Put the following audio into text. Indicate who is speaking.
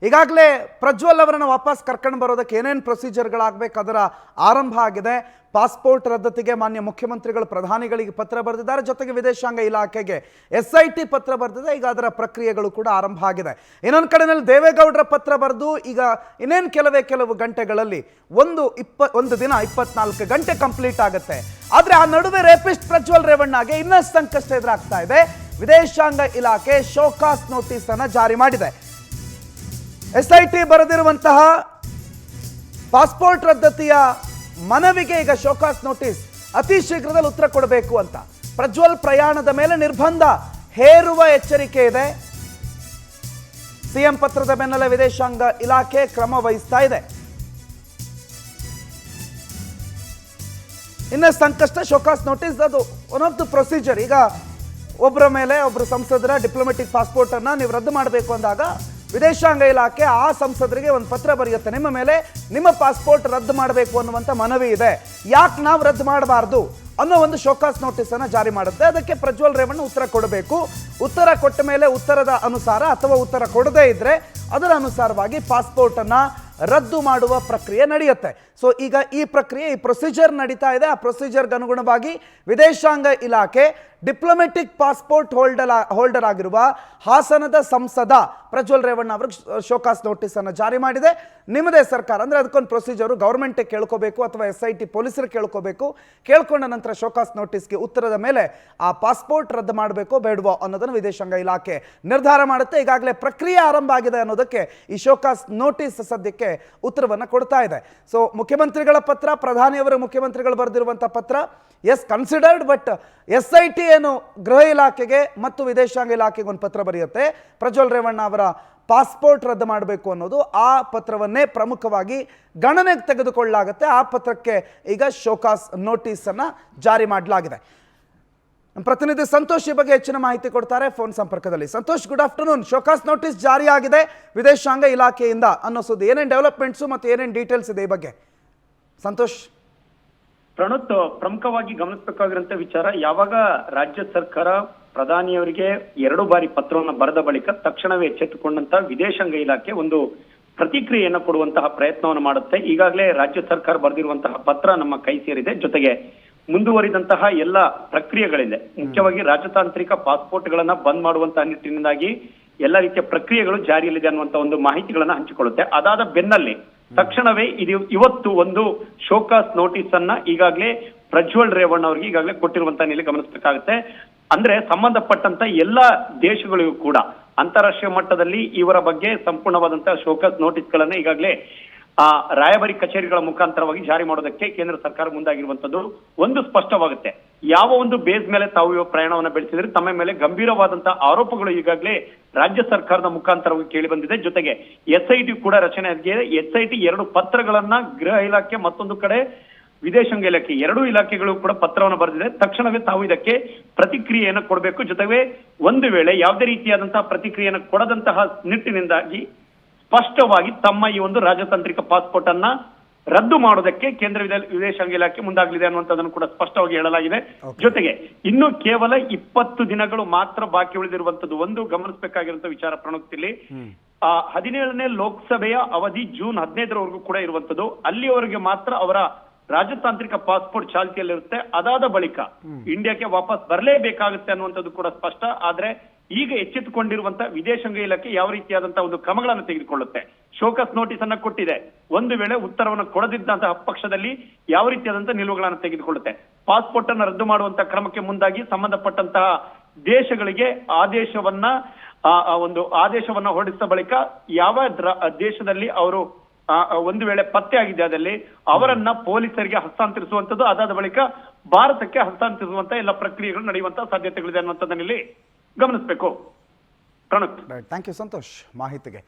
Speaker 1: ಈಗಾಗಲೇ ಪ್ರಜ್ವಲ್ ಅವರನ್ನು ವಾಪಸ್ ಕರ್ಕೊಂಡು ಬರೋದಕ್ಕೆ ಏನೇನು ಪ್ರೊಸೀಜರ್ಗಳಾಗಬೇಕು ಅದರ ಆರಂಭ ಆಗಿದೆ. ಪಾಸ್ಪೋರ್ಟ್ ರದ್ದತಿಗೆ ಮಾನ್ಯ ಮುಖ್ಯಮಂತ್ರಿಗಳು ಪ್ರಧಾನಿಗಳಿಗೆ ಪತ್ರ ಬರೆದಿದ್ದಾರೆ. ಜೊತೆಗೆ ವಿದೇಶಾಂಗ ಇಲಾಖೆಗೆ SIT ಪತ್ರ ಬರೆದಿದೆ. ಈಗ ಅದರ ಪ್ರಕ್ರಿಯೆಗಳು ಕೂಡ ಆರಂಭ ಆಗಿದೆ. ಇನ್ನೊಂದು ಕಡೆಯಲ್ಲಿ ದೇವೇಗೌಡರ ಪತ್ರ ಬರೆದು ಈಗ ಇನ್ನೇನು ಕೆಲವು ಗಂಟೆಗಳಲ್ಲಿ ಒಂದು ದಿನ 24 ಗಂಟೆ ಕಂಪ್ಲೀಟ್ ಆಗುತ್ತೆ. ಆದರೆ ಆ ನಡುವೆ ರೇಪಿಸ್ಟ್ ಪ್ರಜ್ವಲ್ ರೇವಣ್ಣಗೆ ಇನ್ನಷ್ಟು ಸಂಕಷ್ಟ ಎದುರಾಗ್ತಾ ಇದೆ. ವಿದೇಶಾಂಗ ಇಲಾಖೆ ಶೋಕಾಸ್ ನೋಟಿಸ್ ಅನ್ನು ಜಾರಿ ಮಾಡಿದೆ. SIT ಬರೆದಿರುವಂತಹ ಪಾಸ್ಪೋರ್ಟ್ ರದ್ದತಿಯ ಮನವಿಗೆ ಈಗ ಶೋಕಾಸ್ ನೋಟಿಸ್ ಅತಿ ಶೀಘ್ರದಲ್ಲಿ ಉತ್ತರ ಕೊಡಬೇಕು ಅಂತ. ಪ್ರಜ್ವಲ್ ಪ್ರಯಾಣದ ಮೇಲೆ ನಿರ್ಬಂಧ ಹೇರುವ ಎಚ್ಚರಿಕೆ ಇದೆ. CM ಪತ್ರದ ಬೆನ್ನಲ್ಲೇ ವಿದೇಶಾಂಗ ಇಲಾಖೆ ಕ್ರಮ ವಹಿಸ್ತಾ ಇದೆ. ಇನ್ನು ಸಂಕಷ್ಟ ಶೋಕಾಸ್ ನೋಟಿಸ್ ಅದು ಒನ್ ಆಫ್ ದ ಪ್ರೊಸೀಜರ್. ಈಗ ಒಬ್ಬರ ಮೇಲೆ ಒಬ್ಬರು ಸಂಸದರ ಡಿಪ್ಲೊಮೆಟಿಕ್ ಪಾಸ್ಪೋರ್ಟ್ ಅನ್ನ ನೀವು ರದ್ದು ಮಾಡಬೇಕು ಅಂದಾಗ ವಿದೇಶಾಂಗ ಇಲಾಖೆ ಆ ಸಂಸದರಿಗೆ ಒಂದು ಪತ್ರ ಬರೆಯುತ್ತೆ, ನಿಮ್ಮ ಮೇಲೆ ನಿಮ್ಮ ಪಾಸ್ಪೋರ್ಟ್ ರದ್ದು ಮಾಡಬೇಕು ಅನ್ನುವಂಥ ಮನವಿ ಇದೆ, ಯಾಕೆ ನಾವು ರದ್ದು ಮಾಡಬಾರ್ದು ಅನ್ನೋ ಒಂದು ಶೋಕಾಸ್ ನೋಟಿಸ್ ಅನ್ನು ಜಾರಿ ಮಾಡುತ್ತೆ. ಅದಕ್ಕೆ ಪ್ರಜ್ವಲ್ ರೇವಣ್ಣ ಉತ್ತರ ಕೊಡಬೇಕು. ಉತ್ತರ ಕೊಟ್ಟ ಮೇಲೆ ಉತ್ತರದ ಅನುಸಾರ ಅಥವಾ ಉತ್ತರ ಕೊಡದೇ ಇದ್ರೆ ಅದರ ಅನುಸಾರವಾಗಿ ಪಾಸ್ಪೋರ್ಟ್ ಅನ್ನ ರದ್ದು ಮಾಡುವ ಪ್ರಕ್ರಿಯೆ ನಡೆಯುತ್ತೆ. ಸೊ ಈಗ ಈ ಪ್ರೊಸೀಜರ್ ನಡೀತಾ ಇದೆ. ಆ ಪ್ರೊಸೀಜರ್ಗೆ ಅನುಗುಣವಾಗಿ ವಿದೇಶಾಂಗ ಇಲಾಖೆ ಡಿಪ್ಲೊಮೆಟಿಕ್ ಪಾಸ್ಪೋರ್ಟ್ ಹೋಲ್ಡರ್ ಆಗಿರುವ ಹಾಸನದ ಸಂಸದ ಪ್ರಜ್ವಲ್ ರೇವಣ್ಣ ಅವ್ರಿಗೆ ಶೋಕಾಸ್ ನೋಟಿಸ್ ಅನ್ನು ಜಾರಿ ಮಾಡಿದೆ. ನಿಮ್ಮದೇ ಸರ್ಕಾರ ಅಂದರೆ ಅದಕ್ಕೊಂದು ಪ್ರೊಸೀಜರು ಗೌರ್ಮೆಂಟ್ ಕೇಳ್ಕೋಬೇಕು ಅಥವಾ SIT ಪೊಲೀಸರು ಕೇಳ್ಕೋಬೇಕು. ಕೇಳ್ಕೊಂಡ ನಂತರ ಶೋಕಾಸ್ ನೋಟಿಸ್ಗೆ ಉತ್ತರದ ಮೇಲೆ ಆ ಪಾಸ್ಪೋರ್ಟ್ ರದ್ದು ಮಾಡಬೇಕೋ ಬೇಡವೋ ಅನ್ನೋದನ್ನು ವಿದೇಶಾಂಗ ಇಲಾಖೆ ನಿರ್ಧಾರ ಮಾಡುತ್ತೆ. ಈಗಾಗಲೇ ಪ್ರಕ್ರಿಯೆ ಆರಂಭ ಆಗಿದೆ ಅನ್ನೋದಕ್ಕೆ ಈ ಶೋಕಾಸ್ ನೋಟಿಸ್ ಸದ್ಯಕ್ಕೆ ಉತ್ತರವನ್ನು ಕೊಡ್ತಾ ಇದೆ. ಸೊ ಮುಖ್ಯಮಂತ್ರಿಗಳ ಪತ್ರ, ಪ್ರಧಾನಿಯವರು ಮುಖ್ಯಮಂತ್ರಿಗಳು ಬರೆದಿರುವಂಥ ಪತ್ರ ಕನ್ಸಿಡರ್ಡ್, ಬಟ್ SIT ಏನು ಗೃಹ ಇಲಾಖೆಗೆ ಮತ್ತು ವಿದೇಶಾಂಗ ಇಲಾಖೆಗೆ ಒಂದು ಪತ್ರ ಬರೆಯುತ್ತೆ. ಪ್ರಜ್ವಲ್ ರೇವಣ್ಣ ಅವರ ಪಾಸ್ಪೋರ್ಟ್ ರದ್ದು ಮಾಡಬೇಕು ಅನ್ನೋದು ಆ ಪತ್ರವನ್ನೇ ಪ್ರಮುಖವಾಗಿ ಗಣನೆಗೆ ತೆಗೆದುಕೊಳ್ಳಲಾಗುತ್ತೆ. ಆ ಪತ್ರಕ್ಕೆ ಈಗ ಶೋಕಾಸ್ ನೋಟಿಸ್ ಅನ್ನ ಜಾರಿ ಮಾಡಲಾಗಿದೆ. ಪ್ರತಿನಿಧಿ ಸಂತೋಷ್ ಈ ಬಗ್ಗೆ ಹೆಚ್ಚಿನ ಮಾಹಿತಿ ಕೊಡ್ತಾರೆ ಫೋನ್ ಸಂಪರ್ಕದಲ್ಲಿ. Santosh, good afternoon. Show cause notice ಜಾರಿ ಆಗಿದೆ ವಿದೇಶಾಂಗ ಇಲಾಖೆಯಿಂದ ಅನ್ನೋ ಸುದ್ದಿ, ಏನೇನು ಡೆವಲಪ್ಮೆಂಟ್ಸು ಮತ್ತು ಏನೇನು ಡೀಟೇಲ್ಸ್ ಇದೆ ಈ ಬಗ್ಗೆ ಸಂತೋಷ್?
Speaker 2: ಪ್ರಣೋತ್, ಪ್ರಮುಖವಾಗಿ ಗಮನಿಸಬೇಕಾಗಿರುವಂತ ವಿಚಾರ, ಯಾವಾಗ ರಾಜ್ಯ ಸರ್ಕಾರ ಪ್ರಧಾನಿಯವರಿಗೆ 2 ಬಾರಿ ಪತ್ರವನ್ನು ಬರೆದ ಬಳಿಕ ತಕ್ಷಣವೇ ಎಚ್ಚೆತ್ತುಕೊಂಡಂತ ವಿದೇಶಾಂಗ ಇಲಾಖೆ ಒಂದು ಪ್ರತಿಕ್ರಿಯೆಯನ್ನು ಕೊಡುವಂತಹ ಪ್ರಯತ್ನವನ್ನು ಮಾಡುತ್ತೆ. ಈಗಾಗಲೇ ರಾಜ್ಯ ಸರ್ಕಾರ ಬರೆದಿರುವಂತಹ ಪತ್ರ ನಮ್ಮ ಕೈ ಸೇರಿದೆ. ಜೊತೆಗೆ ಮುಂದುವರಿದಂತಹ ಎಲ್ಲ ಪ್ರಕ್ರಿಯೆಗಳಿದೆ. ಮುಖ್ಯವಾಗಿ ರಾಜತಾಂತ್ರಿಕ ಪಾಸ್ಪೋರ್ಟ್ ಗಳನ್ನ ಬಂದ್ ಮಾಡುವಂತಹ ನಿಟ್ಟಿನಿಂದಾಗಿ ಎಲ್ಲ ರೀತಿಯ ಪ್ರಕ್ರಿಯೆಗಳು ಜಾರಿಯಲ್ಲಿದೆ ಅನ್ನುವಂತ ಒಂದು ಮಾಹಿತಿಗಳನ್ನ ಹಂಚಿಕೊಳ್ಳುತ್ತೆ. ಅದಾದ ಬೆನ್ನಲ್ಲಿ ತಕ್ಷಣವೇ ಇವತ್ತು ಒಂದು ಶೋಕಾಸ್ ನೋಟಿಸ್ ಅನ್ನ ಈಗಾಗಲೇ ಪ್ರಜ್ವಲ್ ರೇವಣ್ಣ ಅವರಿಗೆ ಈಗಾಗಲೇ ಕೊಟ್ಟಿರುವಂತಹ ನಿಲೆ ಗಮನಿಸಬೇಕಾಗುತ್ತೆ. ಅಂದ್ರೆ ಸಂಬಂಧಪಟ್ಟಂತ ಎಲ್ಲಾ ದೇಶಗಳಿಗೂ ಕೂಡ ಅಂತಾರಾಷ್ಟ್ರೀಯ ಮಟ್ಟದಲ್ಲಿ ಇವರ ಬಗ್ಗೆ ಸಂಪೂರ್ಣವಾದಂತಹ ಶೋಕಾಸ್ ನೋಟಿಸ್ ಗಳನ್ನ ಈಗಾಗಲೇ ರಾಯಭಾರಿ ಕಚೇರಿಗಳ ಮುಖಾಂತರವಾಗಿ ಜಾರಿ ಮಾಡೋದಕ್ಕೆ ಕೇಂದ್ರ ಸರ್ಕಾರ ಮುಂದಾಗಿರುವಂತದ್ದು ಒಂದು ಸ್ಪಷ್ಟವಾಗುತ್ತೆ. ಯಾವ ಒಂದು ಬೇಸ್ ಮೇಲೆ ತಾವು ಪ್ರಯಾಣವನ್ನ ಬೆಳೆಸಿದ್ರೆ ತಮ್ಮ ಮೇಲೆ ಗಂಭೀರವಾದಂತಹ ಆರೋಪಗಳು ಈಗಾಗಲೇ ರಾಜ್ಯ ಸರ್ಕಾರದ ಮುಖಾಂತರವಾಗಿ ಕೇಳಿ ಬಂದಿದೆ. ಜೊತೆಗೆ SIT ಕೂಡ ರಚನೆ ಆಗಿದೆ. SIT 2 ಪತ್ರಗಳನ್ನ ಗೃಹ ಇಲಾಖೆ, ಮತ್ತೊಂದು ಕಡೆ ವಿದೇಶಾಂಗ ಇಲಾಖೆ, 2 ಇಲಾಖೆಗಳು ಕೂಡ ಪತ್ರವನ್ನು ಬರೆದಿದೆ. ತಕ್ಷಣವೇ ತಾವು ಇದಕ್ಕೆ ಪ್ರತಿಕ್ರಿಯೆಯನ್ನು ಕೊಡಬೇಕು. ಜೊತೆಗೆ ಒಂದು ವೇಳೆ ಯಾವುದೇ ರೀತಿಯಾದಂತಹ ಪ್ರತಿಕ್ರಿಯೆಯನ್ನು ಕೊಡದಂತಹ ನಿಟ್ಟಿನಿಂದಾಗಿ ಸ್ಪಷ್ಟವಾಗಿ ತಮ್ಮ ಈ ಒಂದು ರಾಜತಾಂತ್ರಿಕ ಪಾಸ್ಪೋರ್ಟ್ ಅನ್ನ ರದ್ದು ಮಾಡೋದಕ್ಕೆ ಕೇಂದ್ರ ವಿದೇಶಾಂಗ ಇಲಾಖೆ ಮುಂದಾಗಲಿದೆ ಅನ್ನುವಂಥದ್ದನ್ನು ಕೂಡ ಸ್ಪಷ್ಟವಾಗಿ ಹೇಳಲಾಗಿದೆ. ಜೊತೆಗೆ ಇನ್ನು ಕೇವಲ 20 ದಿನಗಳು ಮಾತ್ರ ಬಾಕಿ ಉಳಿದಿರುವಂತದ್ದು ಒಂದು ಗಮನಿಸಬೇಕಾಗಿರುವಂತಹ ವಿಚಾರ ಪ್ರಣೋಕ್ತಿಲಿ. 17ನೇ ಲೋಕಸಭೆಯ ಅವಧಿ ಜೂನ್ 15ರವರೆಗೂ ಕೂಡ ಇರುವಂತದ್ದು. ಅಲ್ಲಿಯವರೆಗೆ ಮಾತ್ರ ಅವರ ರಾಜತಾಂತ್ರಿಕ ಪಾಸ್ಪೋರ್ಟ್ ಚಾಲ್ತಿಯಲ್ಲಿರುತ್ತೆ. ಅದಾದ ಬಳಿಕ ಇಂಡಿಯಾಕ್ಕೆ ವಾಪಸ್ ಬರಲೇಬೇಕಾಗುತ್ತೆ ಅನ್ನುವಂಥದ್ದು ಕೂಡ ಸ್ಪಷ್ಟ. ಆದ್ರೆ ಈಗ ಎಚ್ಚೆತ್ತುಕೊಂಡಿರುವಂತ ವಿದೇಶಾಂಗ ಇಲಾಖೆ ಯಾವ ರೀತಿಯಾದಂತಹ ಒಂದು ಕ್ರಮಗಳನ್ನು ತೆಗೆದುಕೊಳ್ಳುತ್ತೆ, ಶೋಕಾಸ್ ನೋಟಿಸ್ ಅನ್ನ ಕೊಟ್ಟಿದೆ. ಒಂದು ವೇಳೆ ಉತ್ತರವನ್ನು ಕೊಡದಿದ್ದಂತಹ ಪಕ್ಷದಲ್ಲಿ ಯಾವ ರೀತಿಯಾದಂತಹ ನಿಲುವುಗಳನ್ನು ತೆಗೆದುಕೊಳ್ಳುತ್ತೆ, ಪಾಸ್ಪೋರ್ಟ್ ಅನ್ನು ರದ್ದು ಮಾಡುವಂತಹ ಕ್ರಮಕ್ಕೆ ಮುಂದಾಗಿ ಸಂಬಂಧಪಟ್ಟಂತಹ ದೇಶಗಳಿಗೆ ಆದೇಶವನ್ನ ಹೊರಡಿಸಿದ ಬಳಿಕ ಯಾವ ದೇಶದಲ್ಲಿ ಅವರು ಒಂದು ವೇಳೆ ಪತ್ತೆ ಆಗಿದೆ ಅದಲ್ಲಿ ಅವರನ್ನ ಪೊಲೀಸರಿಗೆ ಹಸ್ತಾಂತರಿಸುವಂತದ್ದು, ಅದಾದ ಬಳಿಕ ಭಾರತಕ್ಕೆ ಹಸ್ತಾಂತರಿಸುವಂತ ಎಲ್ಲ ಪ್ರಕ್ರಿಯೆಗಳು ನಡೆಯುವಂತಹ ಸಾಧ್ಯತೆಗಳಿದೆ ಅನ್ನುವಂಥದ್ದನ್ನಲ್ಲಿ ಗಮನಿಸಬೇಕು. ಪ್ರಣತ್,
Speaker 1: ಥ್ಯಾಂಕ್ ಯು ಸಂತೋಷ್ ಮಾಹಿತಿಗೆ.